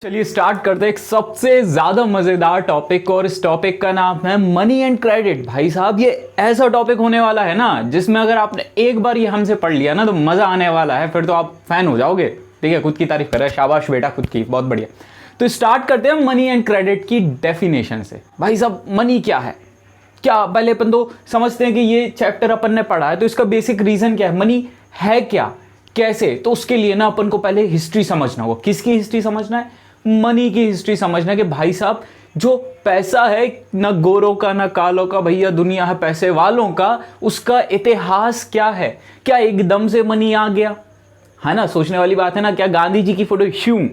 चलिए स्टार्ट करते हैं एक सबसे ज्यादा मजेदार टॉपिक और इस टॉपिक का नाम है मनी एंड क्रेडिट। भाई साहब ये ऐसा टॉपिक होने वाला है ना जिसमें अगर आपने एक बार ये हमसे पढ़ लिया ना तो मजा आने वाला है, फिर तो आप फैन हो जाओगे। ठीक है, खुद की तारीफ कर रहे हैं, शाबाश बेटा, खुद की, बहुत बढ़िया। तो स्टार्ट करते हैं मनी एंड क्रेडिट की डेफिनेशन से। भाई साहब मनी क्या है, क्या पहले अपन तो समझते हैं कि ये चैप्टर अपन ने पढ़ा है तो इसका बेसिक रीजन क्या है, मनी है क्या, कैसे। तो उसके लिए ना अपन को पहले हिस्ट्री समझना होगा। किसकी हिस्ट्री समझना है? मनी की हिस्ट्री समझना कि भाई साहब जो पैसा है ना गोरों का ना कालों का, भैया दुनिया है पैसे वालों का, उसका इतिहास क्या है। क्या एकदम से मनी आ गया है ना, सोचने वाली बात है ना। क्या गांधी जी की फोटो क्यों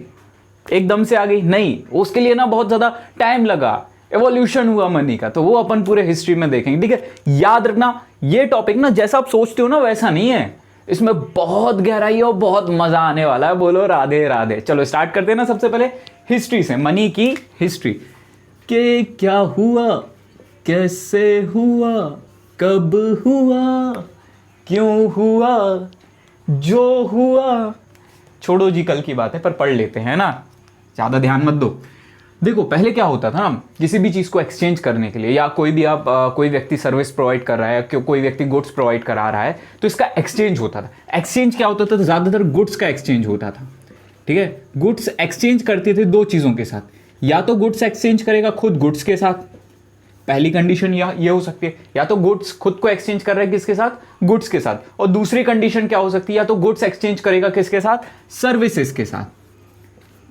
एकदम से आ गई? नहीं, उसके लिए ना बहुत ज्यादा टाइम लगा, एवोल्यूशन हुआ मनी का। तो वो अपन पूरे हिस्ट्री में देखेंगे। ठीक है, याद रखना ये टॉपिक ना जैसा आप सोचते हो ना वैसा नहीं है, इसमें बहुत गहराई और बहुत मजा आने वाला है। बोलो राधे राधे। चलो स्टार्ट करते हैं ना सबसे पहले हिस्ट्री से, मनी की हिस्ट्री के क्या हुआ, कैसे हुआ, कब हुआ, क्यों हुआ, जो हुआ। छोड़ो जी कल की बात है, पर पढ़ लेते हैं ना, ज्यादा ध्यान मत दो। देखो पहले क्या होता था ना, किसी भी चीज़ को एक्सचेंज करने के लिए या कोई भी आप कोई व्यक्ति सर्विस प्रोवाइड कर रहा है, कोई व्यक्ति गुड्स प्रोवाइड करा रहा है तो इसका एक्सचेंज होता था। एक्सचेंज क्या होता था? तो ज़्यादातर गुड्स का एक्सचेंज होता था। ठीक है, गुड्स एक्सचेंज करते थे दो चीज़ों के साथ, या तो गुड्स एक्सचेंज करेगा खुद गुड्स के साथ, पहली कंडीशन ये हो सकती है, या तो गुड्स खुद को एक्सचेंज कर रहा है किसके साथ? गुड्स के साथ। और दूसरी कंडीशन क्या हो सकती है? या तो गुड्स एक्सचेंज करेगा किसके साथ? सर्विसेज के साथ।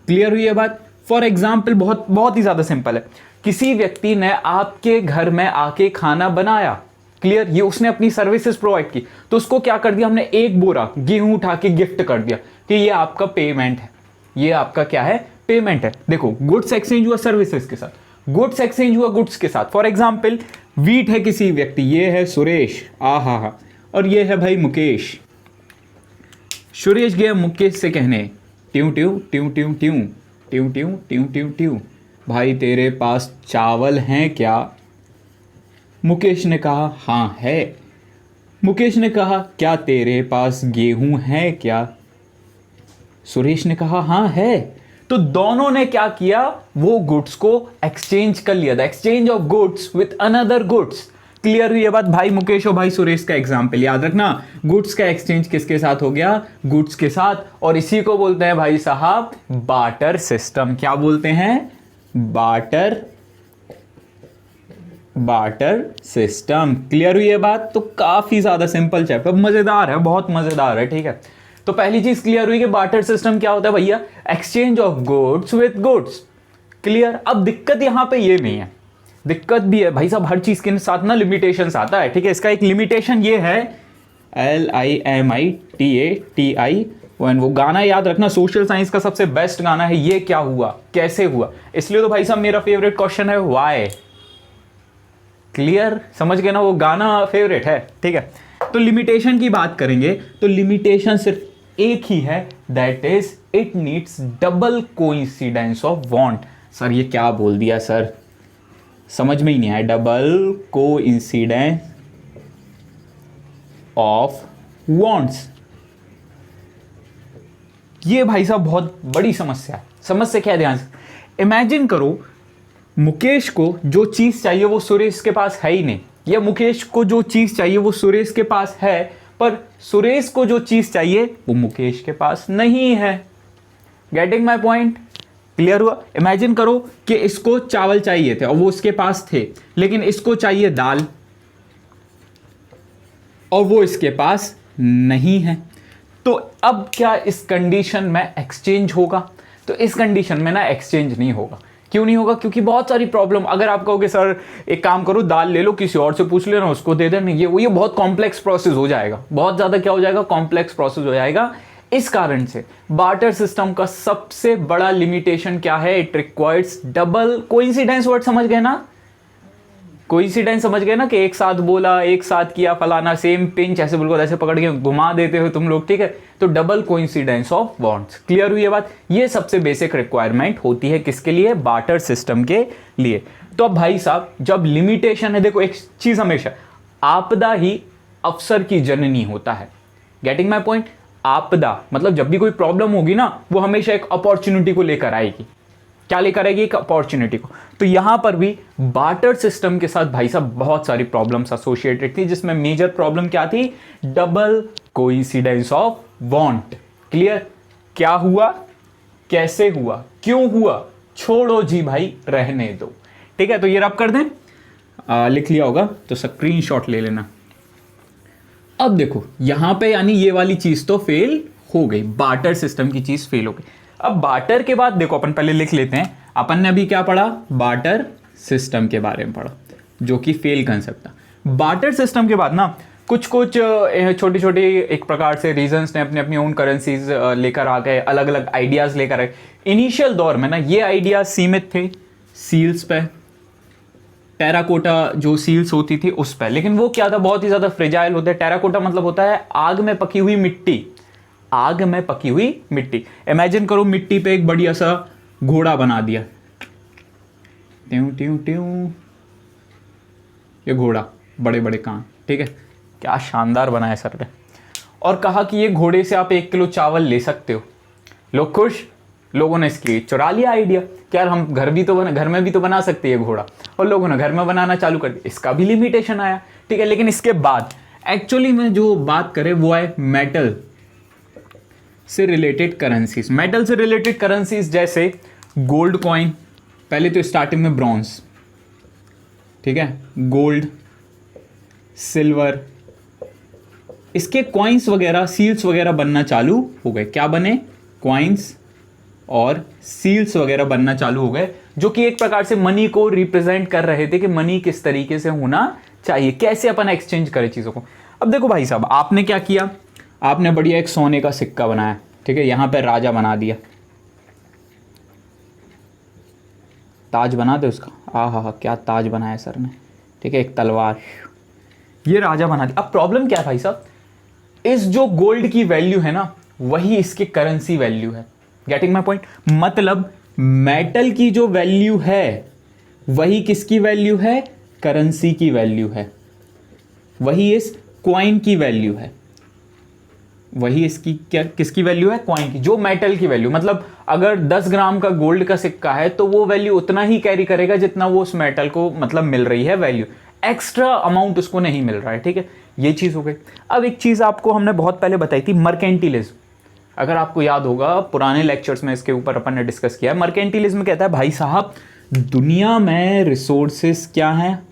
क्लियर हुई है बात? फॉर एग्जाम्पल बहुत बहुत ही ज्यादा सिंपल है, किसी व्यक्ति ने आपके घर में आके खाना बनाया, क्लियर, ये उसने अपनी सर्विसेज प्रोवाइड की, तो उसको क्या कर दिया हमने? एक बोरा गेहूं उठा के गिफ्ट कर दिया कि ये आपका पेमेंट है, ये आपका क्या है? पेमेंट है। देखो गुड्स एक्सचेंज हुआ सर्विसेज के साथ, गुड्स एक्सचेंज हुआ गुड्स के साथ। फॉर एग्जाम्पल वीट है किसी व्यक्ति, ये है सुरेश, हा, और ये है भाई मुकेश। सुरेश गया मुकेश से कहने ट्यू ट्यू ट्यू ट्यू ट्यू ट्यू ट्यू ट्यू ट्यू ट्यू, भाई तेरे पास चावल हैं क्या? मुकेश ने कहा हाँ है। मुकेश ने कहा क्या तेरे पास गेहूं है क्या? सुरेश ने कहा हाँ है। तो दोनों ने क्या किया? वो गुड्स को एक्सचेंज कर लिया था, exchange of goods with another goods. Clear हुई ये बात? भाई मुकेश और भाई सुरेश का एग्जाम्पल याद रखना, गुड्स का एक्सचेंज किसके साथ हो गया? गुड्स के साथ। और इसी को बोलते हैं भाई साहब बार्टर सिस्टम। क्या बोलते हैं? Barter system. क्लियर हुई ये बात? तो काफी ज्यादा सिंपल चैप्टर, मजेदार है, बहुत मजेदार है। ठीक है, तो पहली चीज क्लियर हुई कि बार्टर सिस्टम क्या होता है भैया? Exchange of goods with goods. Clear? अब दिक्कत यहां पे ये नहीं है, दिक्कत भी है भाई साहब, हर चीज के साथ ना लिमिटेशंस आता है। ठीक है, इसका एक लिमिटेशन ये है, LIMITATI, वो गाना याद रखना, सोशल साइंस का सबसे बेस्ट गाना है, ये क्या हुआ, कैसे हुआ। इसलिए तो भाई साहब मेरा फेवरेट क्वेश्चन है व्हाई। क्लियर? समझ गए ना, वो गाना फेवरेट है। ठीक है, तो लिमिटेशन की बात करेंगे तो लिमिटेशन सिर्फ एक ही है, that is it needs double coincidence of want. Sir ये क्या बोल दिया सर, समझ में ही नहीं आया। डबल कोइंसिडेंस ऑफ वांट्स, ये भाई साहब बहुत बड़ी समस्या है। समस्या क्या है? ध्यान से इमेजिन करो, मुकेश को जो चीज चाहिए वो सुरेश के पास है ही नहीं, या मुकेश को जो चीज चाहिए वो सुरेश के पास है, पर सुरेश को जो चीज चाहिए वो मुकेश के पास नहीं है। Getting my point? क्लियर हुआ? इमेजिन करो कि इसको चावल चाहिए थे और वो उसके पास थे, लेकिन इसको चाहिए दाल और वो इसके पास नहीं है। तो अब क्या इस कंडीशन में एक्सचेंज होगा? तो इस कंडीशन में ना एक्सचेंज नहीं होगा। क्यों नहीं होगा? क्योंकि बहुत सारी प्रॉब्लम। अगर आप कहोगे सर एक काम करो, दाल ले लो, किसी और से पूछ लेना, उसको दे देना, ये बहुत कॉम्प्लेक्स प्रोसेस हो जाएगा, बहुत ज्यादा क्या हो जाएगा? कॉम्प्लेक्स प्रोसेस हो जाएगा। इस कारण से बार्टर सिस्टम का सबसे बड़ा लिमिटेशन क्या है? It requires double coincidence. Word समझ गए ना? कोइंसिडेंस समझ गए ना, कि एक साथ बोला, एक साथ किया, फलाना, सेम पिंच, ऐसे बिल्कुल ऐसे पकड़ के घुमा देते हो तुम लोग। ठीक है, तो double coincidence of wants. Clear हुई ये बात? ये सबसे बेसिक रिक्वायरमेंट होती है किसके लिए? बार्टर सिस्टम के लिए। तो अब भाई साहब जब लिमिटेशन है, देखो एक चीज हमेशा, आपदा ही अवसर की जननी होता है। Getting my point? आपदा मतलब जब भी कोई प्रॉब्लम होगी ना, वो हमेशा एक अपॉर्चुनिटी को लेकर आएगी। क्या लेकर आएगी, एक अपॉर्चुनिटी को। तो यहां पर भी बार्टर सिस्टम के साथ भाई साहब बहुत सारी प्रॉब्लम्स एसोसिएटेड थी, जिसमें मेजर प्रॉब्लम क्या थी, double coincidence of want. Clear? क्या हुआ, कैसे हुआ, क्यों हुआ, छोड़ो जी भाई, रहने दो। ठीक है, तो ये रब कर दें, लिख लिया होगा तो स्क्रीनशॉट ले लेना। अब देखो यहां पे यानी ये वाली चीज तो फेल हो गई, बार्टर सिस्टम की चीज फेल हो गई। अब बार्टर के बाद देखो अपन पहले लिख लेते हैं, अपन ने अभी क्या पढ़ा, बार्टर सिस्टम के बारे में पढ़ा, जो कि फेल कंसेप्ट था। बार्टर सिस्टम के बाद ना कुछ छोटी छोटी एक प्रकार से रीजंस ने अपनी अपनी ओन करेंसीज लेकर आ गए, अलग अलग आइडियाज लेकर आए। इनिशियल दौर में ना ये आइडियाज सीमित थे सील्स पे, टेराकोटा जो सील्स होती थी उस पर, लेकिन वो क्या था, बहुत ही ज्यादा फ्रेजाइल होते हैं। टेराकोटा मतलब होता है आग में पकी हुई मिट्टी, आग में पकी हुई मिट्टी। इमेजिन करो मिट्टी पे एक बढ़िया सा घोड़ा बना दिया, ट्यूं ट्यूं ट्यूं, ये घोड़ा, बड़े बड़े कान, ठीक है, क्या शानदार बनाया सर ने, और कहा कि ये घोड़े से आप 1 किलो चावल ले सकते हो। लोग खुश, लोगों ने इसकी चुरा लिया आइडिया कि यार हम घर में भी तो बना सकते हैं घोड़ा, और लोगों ने घर में बनाना चालू कर दिया। इसका भी लिमिटेशन आया, ठीक है। लेकिन इसके बाद एक्चुअली में जो बात करें वो है मेटल से रिलेटेड करेंसीज। मेटल से रिलेटेड करेंसीज जैसे गोल्ड कॉइन, पहले तो स्टार्टिंग में ब्रॉन्ज, ठीक है, गोल्ड, सिल्वर, इसके कॉइन्स वगैरह, सील्स वगैरह बनना चालू हो गए। क्या बने, कॉइन्स और सील्स वगैरह बनना चालू हो गए, जो कि एक प्रकार से मनी को रिप्रेजेंट कर रहे थे कि मनी किस तरीके से होना चाहिए, कैसे अपन एक्सचेंज करें चीजों को। अब देखो भाई साहब, आपने क्या किया, आपने बढ़िया एक सोने का सिक्का बनाया, ठीक है, यहां पे राजा बना दिया, ताज बना दे उसका, हा क्या ताज बनाया सर ने, ठीक है, एक तलवार, ये राजा बना दिया। अब प्रॉब्लम क्या है भाई साहब, इस जो गोल्ड की वैल्यू है ना, वही इसकी करेंसी वैल्यू है। गेटिंग माय पॉइंट, मतलब मेटल की जो वैल्यू है वही किसकी वैल्यू है, करेंसी की वैल्यू है, वही इस कॉइन की वैल्यू है, वही इसकी क्या, किसकी वैल्यू है, कॉइन की, जो मेटल की वैल्यू। मतलब अगर 10 ग्राम का गोल्ड का सिक्का है तो वो वैल्यू उतना ही कैरी करेगा जितना वो उस मेटल को मतलब मिल रही है वैल्यू, एक्स्ट्रा अमाउंट उसको नहीं मिल रहा है, ठीक है, ये चीज हो गई। अब एक चीज आपको हमने बहुत पहले बताई थी, मर्केंटिलिज्म। अगर आपको याद होगा पुराने लेक्चर्स में इसके ऊपर अपन ने डिस्कस किया है। मर्केंटिलिज्म कहता है भाई साहब दुनिया में रिसोर्सेस क्या हैं,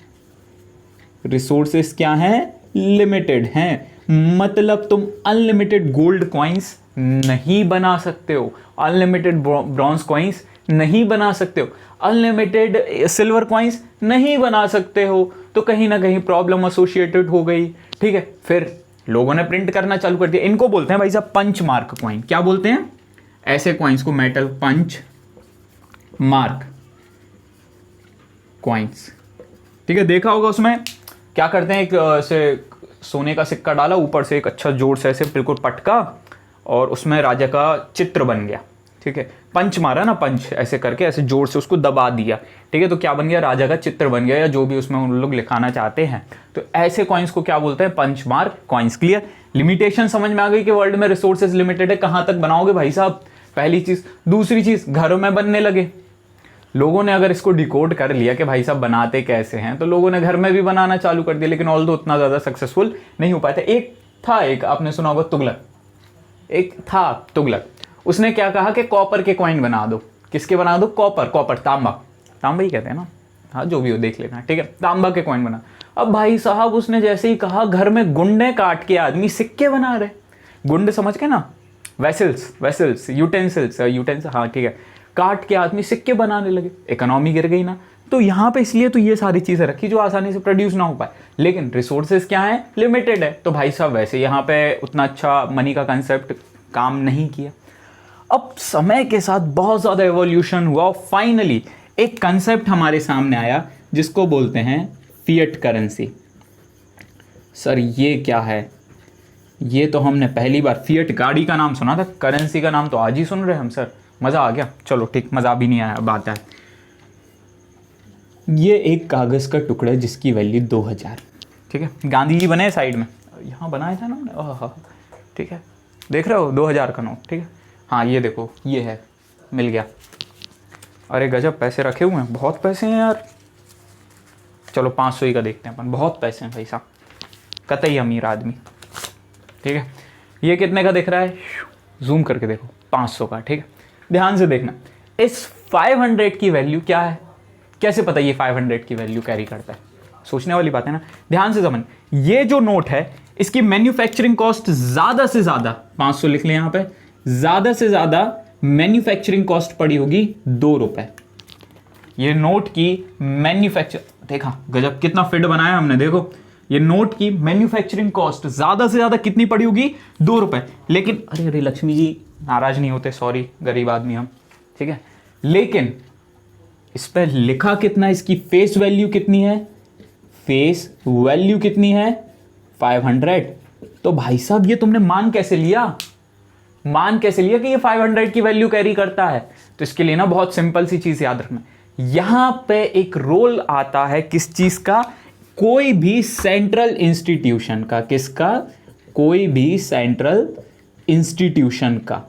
रिसोर्सेस क्या हैं, लिमिटेड हैं। मतलब तुम अनलिमिटेड गोल्ड कॉइन्स नहीं बना सकते हो, अनलिमिटेड ब्रॉन्ज कॉइन्स नहीं बना सकते हो, अनलिमिटेड सिल्वर कॉइन्स नहीं बना सकते हो। तो कहीं ना कहीं प्रॉब्लम एसोसिएटेड हो गई, ठीक है। फिर लोगों ने प्रिंट करना चालू कर दिया। इनको बोलते हैं भाई साहब पंच मार्क कॉइन। क्या बोलते हैं, ऐसे कॉइन्स को मेटल पंच मार्क कॉइन्स, ठीक है। देखा होगा उसमें क्या करते हैं, एक ऐसे सोने का सिक्का डाला, ऊपर से एक अच्छा जोर से ऐसे बिल्कुल पटका, और उसमें राजा का चित्र बन गया, ठीक है। पंच मारा ना, पंच ऐसे करके ऐसे जोर से उसको दबा दिया, ठीक है, तो क्या बन गया, राजा का चित्र बन गया, या जो भी उसमें उन लोग लिखाना चाहते हैं। तो ऐसे कॉइन्स को क्या बोलते हैं, punch mark coins. Clear, limitation समझ में आ गई कि वर्ल्ड में रिसोर्सेज लिमिटेड है, कहां तक बनाओगे भाई साहब, पहली चीज। दूसरी चीज, घरों में बनने लगे। लोगों ने अगर इसको डिकोड कर लिया कि भाई साहब बनाते कैसे हैं, तो लोगों ने घर में भी बनाना चालू कर दिया, लेकिन ऑल दो उतना ज्यादा सक्सेसफुल नहीं हो पाया था। एक आपने सुना होगा तुगलक, एक था तुगलक, उसने क्या कहा कि कॉपर के कॉइन बना दो। किसके बना दो, कॉपर, तांबा ही कहते हैं ना, हाँ जो भी हो देख लेना, ठीक है, तांबा के कॉइन बना। अब भाई साहब उसने जैसे ही कहा, घर में गुंडे काट के आदमी सिक्के बना रहे। गुंड समझ के ना, वेसल्स, यूटेंसिल्स, हाँ ठीक है, काट के आदमी सिक्के बनाने लगे, इकोनॉमी गिर गई ना। तो यहाँ पे इसलिए तो ये सारी चीजें रखी जो आसानी से प्रोड्यूस ना हो पाए, लेकिन रिसोर्सेज क्या है, लिमिटेड है। तो भाई साहब वैसे यहाँ पे उतना अच्छा मनी का कंसेप्ट काम नहीं किया। अब समय के साथ बहुत ज़्यादा एवोल्यूशन हुआ, फाइनली एक कंसेप्ट हमारे सामने आया जिसको बोलते हैं फिएट करेंसी। सर ये क्या है, ये तो हमने पहली बार, फिएट गाड़ी का नाम सुना था, करेंसी का नाम तो आज ही सुन रहे हम सर, मज़ा आ गया। चलो ठीक, मज़ा भी नहीं आया, बात है। ये एक कागज़ का टुकड़ा है जिसकी वैल्यू 2000, ठीक है। गांधी जी बने साइड में, यहाँ बनाया था ना, ठीक है, देख रहे हो 2000 का नोट, ठीक है। हाँ ये देखो, ये है, मिल गया। अरे गजब पैसे रखे हुए हैं, बहुत पैसे हैं यार। चलो 500 ही का देखते हैं अपन, बहुत पैसे हैं भाई साहब, कतई अमीर आदमी। ठीक है, ये कितने का दिख रहा है, जूम करके देखो, 500 का। ठीक है, ध्यान से देखना, इस 500 की वैल्यू क्या है, कैसे पता ये 500 की वैल्यू कैरी करता है, सोचने वाली बात है ना। ध्यान से समझ, ये जो नोट है इसकी मैन्युफैक्चरिंग कॉस्ट ज्यादा से ज्यादा, 500 लिख लें यहां पे, ज्यादा से ज्यादा मैन्युफैक्चरिंग कॉस्ट पड़ी होगी 2 रुपए। ये नोट की मैन्युफैक्चर, देखा गजब कितना फिट बनाया हमने, देखो ये नोट की मैन्युफैक्चरिंग कॉस्ट ज्यादा से ज्यादा कितनी पड़ी होगी, 2 रुपए। लेकिन अरे अरे लक्ष्मी जी नाराज नहीं होते, सॉरी गरीब आदमी हम, ठीक है। लेकिन इस पर लिखा कितना, इसकी फेस वैल्यू कितनी है, फेस वैल्यू कितनी है 500। तो भाई साहब ये तुमने मान कैसे लिया, मान कैसे लिया कि ये 500 की वैल्यू कैरी करता है। तो इसके लिए ना बहुत सिंपल सी चीज याद रखना, यहां पे एक रोल आता है किस चीज का, कोई भी सेंट्रल इंस्टीट्यूशन का, किसका, कोई भी सेंट्रल इंस्टीट्यूशन का,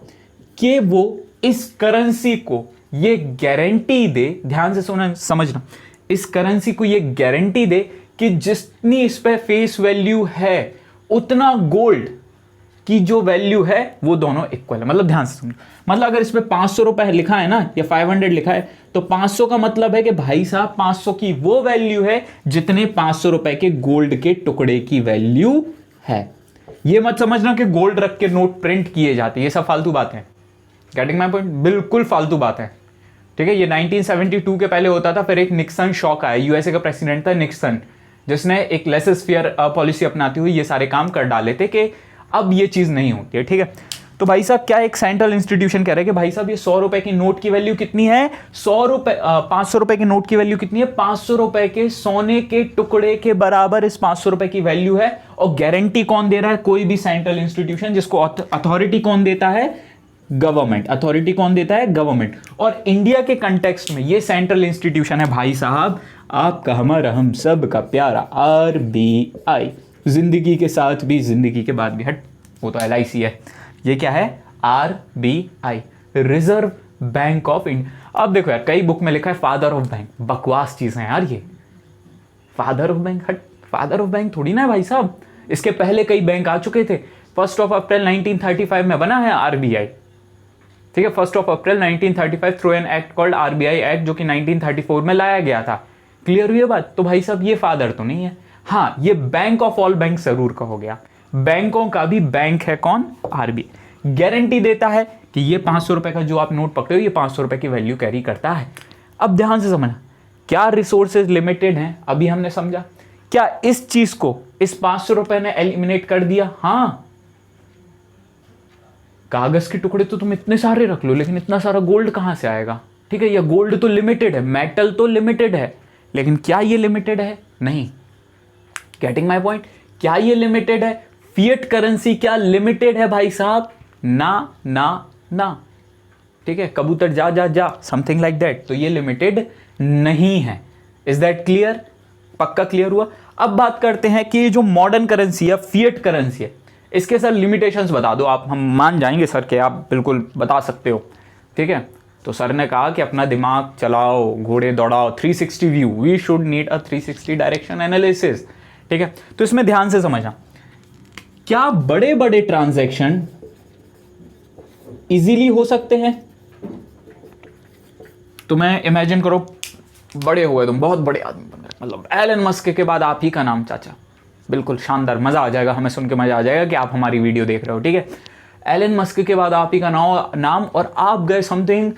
कि वो इस करेंसी को ये गारंटी दे, ध्यान से सुना समझना, इस करेंसी को ये गारंटी दे कि जितनी इस पे फेस वैल्यू है उतना गोल्ड की जो वैल्यू है वो दोनों इक्वल है। मतलब ध्यान से समझो, मतलब अगर इस पे 500 रुपए लिखा है ना या 500 लिखा है, तो 500 का मतलब है कि भाई साहब 500 की वो वैल्यू है जितने 500 रुपए के गोल्ड के टुकड़े की वैल्यू है। ये मत समझना कि गोल्ड रख के नोट प्रिंट किए जाते, ये सब फालतू बातें हैं। गेटिंग माय पॉइंट, बिल्कुल फालतू बात है। ठीक है, ये 1972 के पहले होता था, फिर एक निक्सन शॉक आया, यूएसए का प्रेसिडेंट था निक्सन, जिसने एक लेसेस फेयर पॉलिसी अपनाती हुई ये सारे काम कर डाले थे कि अब ये चीज नहीं होती है। ठीक है, तो भाई साहब क्या एक सेंट्रल इंस्टीट्यूशन कह रहे हैं कि भाई साहब ये 100 रुपए की नोट की वैल्यू कितनी है, 100 रुपए 500 रुपए की नोट की वैल्यू कितनी है, 500 रुपए के सोने के टुकड़े के बराबर इस 500 रुपए की वैल्यू है। और गारंटी कौन दे रहा है, कोई भी सेंट्रल इंस्टीट्यूशन, जिसको अथॉरिटी कौन देता है, गवर्नमेंट। अथॉरिटी कौन देता है, गवर्नमेंट। और इंडिया के कंटेक्स्ट में ये सेंट्रल इंस्टीट्यूशन है भाई साहब आपका, हमारा, हम सब का प्यारा आरबीआई। जिंदगी के साथ भी, जिंदगी के बाद भी, हट वो तो एलआईसी है, ये क्या है, RBI, reserve bank of India. अब देखो यार, कई बुक में लिखा है फादर ऑफ बैंक, बकवास चीजें हैं यार ये, फादर ऑफ बैंक, हट फादर ऑफ बैंक थोड़ी ना है भाई साहब। इसके पहले कई बैंक आ चुके थे। 1 अप्रैल 1935 में बना है आरबीआई। ठीक है, 1 अप्रैल 1935 through an act called RBI act, जो कि 1934 में लाया गया था। क्लियर हुई बात। तो भाई साहब ये फादर तो नहीं है, हाँ ये बैंक ऑफ ऑल बैंक जरूर कहो गया, बैंकों का भी बैंक है कौन, आरबीआई। गारंटी देता है कि ये 500 रुपए का जो आप नोट पकड़े हो ये 500 रुपए की वैल्यू कैरी करता है। अब ध्यान से समझना, क्या रिसोर्सेज लिमिटेड हैं, अभी हमने समझा। क्या इस चीज को इस 500 रुपए ने एलिमिनेट कर दिया, हाँ। कागज के टुकड़े तो तुम इतने सारे रख लो, लेकिन इतना सारा गोल्ड कहां से आएगा। ठीक है, या गोल्ड तो लिमिटेड है, मेटल तो लिमिटेड है, लेकिन क्या ये लिमिटेड है, नहीं। गेटिंग माय पॉइंट, क्या ये लिमिटेड है, फिएट करेंसी क्या लिमिटेड है भाई साहब, ना ना ना। ठीक है, कबूतर जा जा जा, समथिंग लाइक दैट। तो ये लिमिटेड नहीं है। इज दैट क्लियर, पक्का क्लियर हुआ। अब बात करते हैं कि जो मॉडर्न करेंसी है, फिएट करेंसी है, इसके सर लिमिटेशंस बता दो आप। हम मान जाएंगे सर कि आप बिल्कुल बता सकते हो। ठीक है, तो सर ने कहा कि अपना दिमाग चलाओ, घोड़े दौड़ाओ, 360 view, we should need a 360 direction analysis. ठीक है, तो इसमें ध्यान से समझना, क्या बड़े बड़े ट्रांजैक्शन इजीली हो सकते हैं। तुम्हें इमेजिन करो, बड़े हुए तुम, बहुत बड़े आदमी बन गए, मतलब एलन मस्क के बाद आप ही का नाम चाचा, बिल्कुल शानदार, मजा आ जाएगा, हमें सुन के मजा आ जाएगा कि आप हमारी वीडियो देख रहे हो। ठीक है, एलन मस्क के बाद आप ही का नाम, और आप गए समथिंग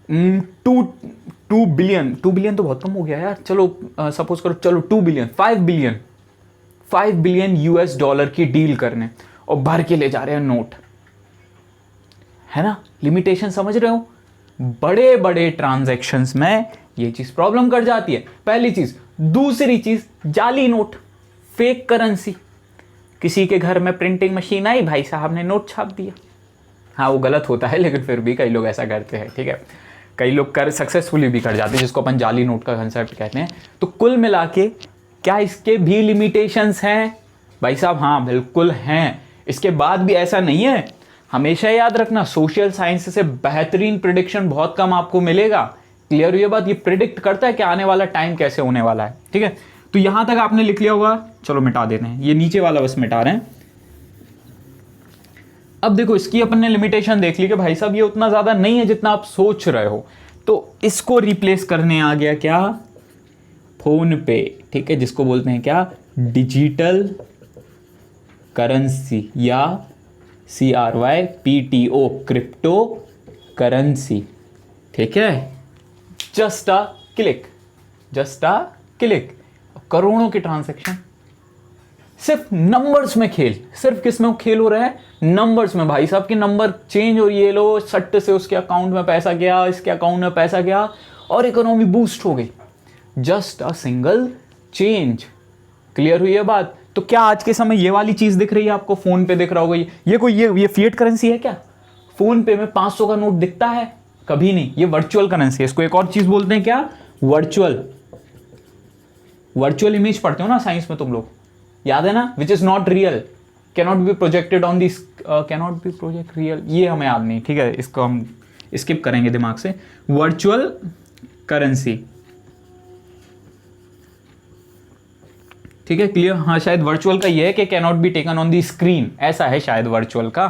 2 बिलियन, 2 बिलियन तो बहुत कम हो गया यार, चलो सपोज करो, चलो 2 बिलियन, 5 बिलियन यूएस डॉलर की डील करने, और भर के ले जा रहे हैं नोट, है ना। लिमिटेशन समझ रहे हो, बड़े बड़े ट्रांजैक्शंस में ये चीज प्रॉब्लम कर जाती है, पहली चीज। दूसरी चीज, जाली नोट, फेक करेंसी। किसी के घर में प्रिंटिंग मशीन आई, भाई साहब ने नोट छाप दिया। हाँ वो गलत होता है, लेकिन फिर भी कई लोग ऐसा करते हैं। ठीक है, कई लोग कर सक्सेसफुली भी कर जाते हैं, जिसको अपन जाली नोट का कंसेप्ट कहते हैं। तो कुल मिला के क्या इसके भी लिमिटेशंस हैं भाई साहब, हाँ बिल्कुल हैं। इसके बाद भी ऐसा नहीं है, हमेशा याद रखना, सोशल साइंस से बेहतरीन प्रिडिक्शन बहुत कम आपको मिलेगा। क्लियर हुई ये बात? ये प्रिडिक्ट करता है कि आने वाला टाइम कैसे होने वाला है, ठीक है। तो यहां तक आपने लिख लिया होगा, चलो मिटा देते हैं, ये नीचे वाला बस मिटा रहे हैं। अब देखो इसकी अपन ने लिमिटेशन देख ली कि भाई साहब ये उतना ज्यादा नहीं है जितना आप सोच रहे हो, तो इसको रिप्लेस करने आ गया क्या, फोन पे, ठीक है, जिसको बोलते हैं क्या, डिजिटल करेंसी या CRYPTO, क्रिप्टो करेंसी, ठीक है। Just a click, just a click, करोड़ों के ट्रांजैक्शन, सिर्फ नंबर्स में खेल, सिर्फ किस में खेल हो रहा है, नंबर्स में। भाई साहब के नंबर चेंज हो, ये लो सट्ट से उसके अकाउंट में पैसा गया, इसके अकाउंट में पैसा गया और इकोनॉमी बूस्ट हो गई, just a single change. Clear हुई है बात? तो क्या आज के समय ये वाली चीज दिख रही है आपको, फोन पे दिख रहा होगा, ये कोई ये फिएट करेंसी है क्या? फोन पे में 500 का नोट दिखता है? कभी नहीं, ये वर्चुअल करेंसी है। इसको एक और चीज बोलते हैं क्या, वर्चुअल इमेज पढ़ते हो ना साइंस में तुम लोग, याद है ना, which is not real, cannot be projected on this, cannot be project real, ये हमें याद नहीं, ठीक है, इसको हम स्किप करेंगे दिमाग से। वर्चुअल करेंसी, ठीक है, क्लियर? हाँ, शायद वर्चुअल का ये है कि cannot be taken on the screen, ऐसा है शायद वर्चुअल का।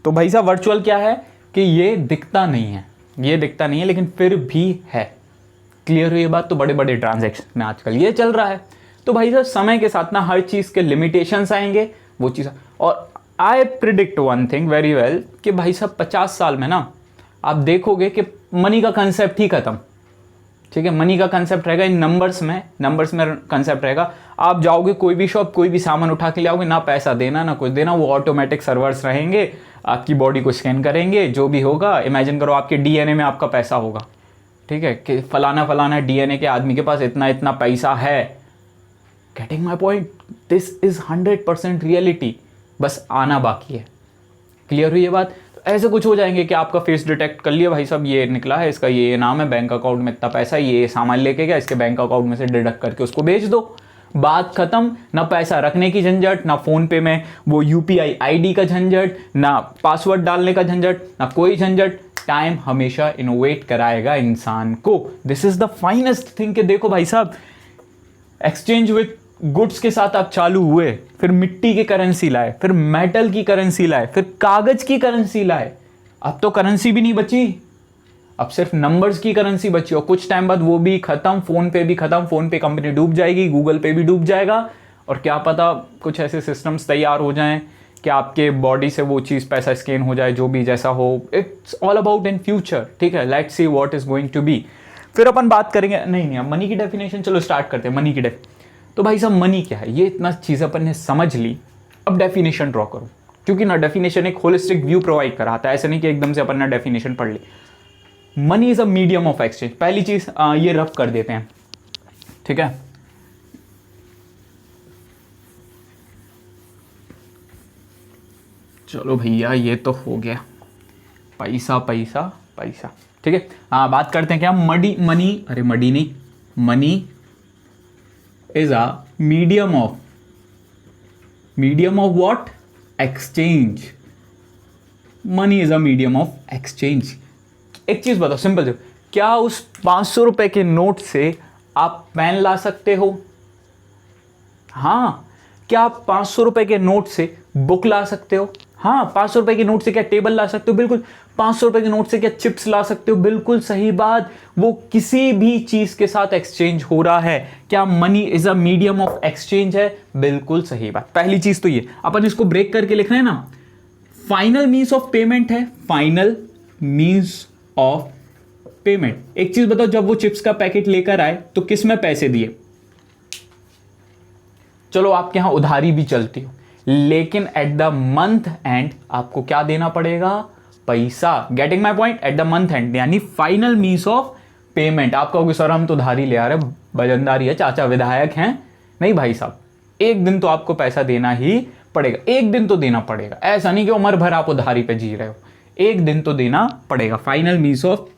तो भाई साहब वर्चुअल क्या है कि ये दिखता नहीं है, ये दिखता नहीं है लेकिन फिर भी है। क्लियर हुई ये बात? तो बड़े बड़े ट्रांजैक्शन में आजकल ये चल रहा है। तो भाई साहब समय के साथ ना हर चीज़ के लिमिटेशंस आएंगे, वो चीज़। और I predict one thing very well कि भाई साहब 50 साल में ना आप देखोगे कि मनी का कंसेप्ट ही खत्म, ठीक है। मनी का कंसेप्ट रहेगा इन नंबर्स में कंसेप्ट रहेगा। आप जाओगे कोई भी शॉप, कोई भी सामान उठा के ले आओगे, ना पैसा देना ना कुछ देना, वो ऑटोमेटिक सर्वर्स रहेंगे, आपकी बॉडी को स्कैन करेंगे, जो भी होगा। इमेजिन करो आपके डीएनए में आपका पैसा होगा, ठीक है, कि फलाना फलाना डीएनए के आदमी के पास इतना इतना पैसा है। Getting my point? This is 100% reality, बस आना बाकी है। क्लियर हुई ये बात? ऐसे कुछ हो जाएंगे कि आपका फेस डिटेक्ट कर लिया, भाई साहब ये निकला है, इसका ये नाम है, बैंक अकाउंट में इतना पैसा, ये सामान लेके गया, इसके बैंक अकाउंट में से डिडक्ट करके उसको भेज दो, बात खत्म। ना पैसा रखने की झंझट, ना फोन पे में वो UPI ID का झंझट, ना पासवर्ड डालने का झंझट, ना कोई झंझट। टाइम हमेशा इनोवेट कराएगा इंसान को। This is the finest thing कि देखो भाई साहब, एक्सचेंज विद गुड्स के साथ आप चालू हुए, फिर मिट्टी की करेंसी लाए, फिर मेटल की करेंसी लाए, फिर कागज की करेंसी लाए। अब तो करेंसी भी नहीं बची, अब सिर्फ नंबर्स की करेंसी बची, और कुछ टाइम बाद वो भी खत्म, फोन पे भी खत्म, फोन पे कंपनी डूब जाएगी, गूगल पे भी डूब जाएगा, और क्या पता कुछ ऐसे सिस्टम्स तैयार हो जाएं कि आपके बॉडी से वो चीज़ पैसा स्कैन हो जाए, जो भी जैसा हो। It's all about in future, ठीक है। Let's see what is going to be. फिर अपन बात करेंगे, नहीं अब मनी की डेफिनेशन, चलो स्टार्ट करते हैं मनी की तो भाई साहब मनी क्या है, ये इतना चीज़ अपन ने समझ ली। अब डेफिनेशन ड्रॉ करो, क्योंकि ना डेफिनेशन एक होलिस्टिक व्यू प्रोवाइड कराता है, ऐसे नहीं कि एकदम से अपन ने डेफिनेशन पढ़ ली। Money is a medium of exchange. पहली चीज ये रफ कर देते हैं, ठीक है। चलो भैया ये तो हो गया, पैसा पैसा पैसा, ठीक है। हाँ, बात करते हैं क्या, money is a medium of what, exchange. Money is a medium of exchange. एक चीज बताओ सिंपल से, क्या उस 500 रुपए के नोट से आप पेन ला सकते हो? हाँ। क्या आप 500 रुपए के नोट से बुक ला सकते हो? हाँ। 500 रुपए के नोट से क्या टेबल ला सकते हो? बिल्कुल। 500 रुपए के नोट से क्या चिप्स ला सकते हो? बिल्कुल सही बात। वो किसी भी चीज के साथ एक्सचेंज हो रहा है। क्या money is a medium of exchange है? बिल्कुल सही बात। पहली चीज तो ये, अपन इसको ब्रेक करके लिख रहे हैं ना, फाइनल मीन्स ऑफ पेमेंट है, फाइनल मीन्स ऑफ पेमेंट। एक चीज बताओ, जब वो चिप्स का पैकेट लेकर आए तो किस में पैसे दिए? चलो आपके यहां उधारी भी चलती हो, लेकिन एट द मंथ एंड आपको क्या देना पड़ेगा? पैसा। Getting my point? At the month and, यानी फाइनल मीन्स ऑफ पेमेंट। आप कहोगे सर हम तो उधारी ले आ रहे, वजनदारी है, चाचा विधायक हैं। नहीं भाई साहब, एक दिन तो आपको पैसा देना ही पड़ेगा, एक दिन तो देना पड़ेगा। ऐसा नहीं कि उम्र भर आप उधारी पे जी रहे हो, एक दिन तो देना पड़ेगा। Final means of